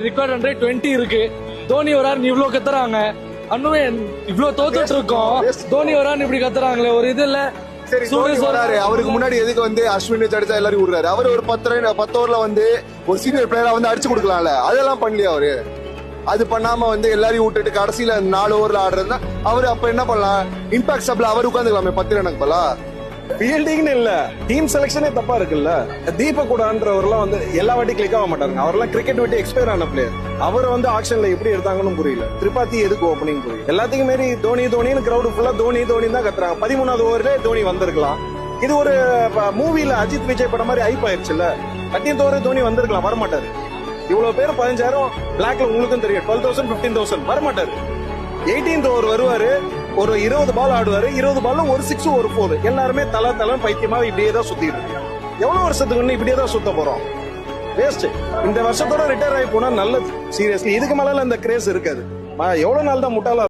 Regard 120 இருக்கு. தோனி வராரு இவ்வளவு கத்துறாங்க. அண்ணுவே இவ்வளவு தோத்துட்டு இருக்கோம். தோனி வரான்னு இப்படி கத்துறாங்களே ஒரு இது இல்ல. சரி, தோனி வராரு. அவருக்கு முன்னாடி எதுக்கு வந்து அஸ்வின் ஜடேஜா எல்லாரும் விடுறாரு? அவர் ஒரு 10 ஓவர்ல வந்து ஒரு சீனியர் பிளேயரா வந்து அடிச்சு கொடுக்கலாம்ல. அதெல்லாம் பண்ணலையா அவரு? அது பண்ணாம வந்து எல்லாரையும் விட்டுட்டு கடைசியில 4 ஓவர்ல ஆடுறதுனா அவரு அப்ப என்ன பண்ணலாம்? இம்பாக்ட் சப்ல அவர் உட்காந்துக்கலாமே 10 ரனுக்கு போல. ஃபீல்டிங்னு இல்ல, டீம் செலக்ஷனே தப்பா இருக்குல்ல. தீபக் கூடன்றவர்லாம் வந்து எல்லா வாட்டி கிளிக் ஆக மாட்டாருங்க. அவரெல்லாம் கிரிக்கெட் விட்டு எக்ஸ்பயர் ஆன பிளேயர். அவர் வந்து ஆக்ஷன்ல எப்படி எடுத்தாங்கன்னு புரியல. திரிபாதி எதுக்கு ஓப்பனிங் புரியல. எல்லாத்துக்கும் மாரி தோனி தோனின்னு கிரௌடு ஃபுல்லா தோனி தோனி தான் கத்துறாங்க. 13வது ஓவர்ல தோனி வந்திருக்கலாம். இது ஒரு மூவில அஜித் விஜய் படம் மாதிரி ஹைப் ஆயிடுச்சுல்ல. 13th ஓவர் தோனி வந்திருக்கலாம், வரமாட்டாரு. இவ்வளவு பேர் 15,000 பிளாக்ல உங்களுக்கும் தெரியும். 12,000 15,000 வரமாட்டாரு. 18th ஓவர் வருவாரு, ஒரு 20 பால் ஆடுவாரு. 20 பால்ல ஒரு 6 ஒரு 4. எல்லாருமே தலை பைத்தியமா இப்படியே தான் சுத்திட்டு இருக்கு. எவ்வளவு வருஷத்துக்கு இப்படியே தான் சுத்த போறோம்? வேஸ்ட். இந்த வருஷத்தோட ரிட்டையர் ஆகி போனா நல்லது. சீரியஸ்லி இதுக்கு மேல இந்த கிரேஸ் இருக்காது. எவ்வளவு நாள் தான் முட்டாளா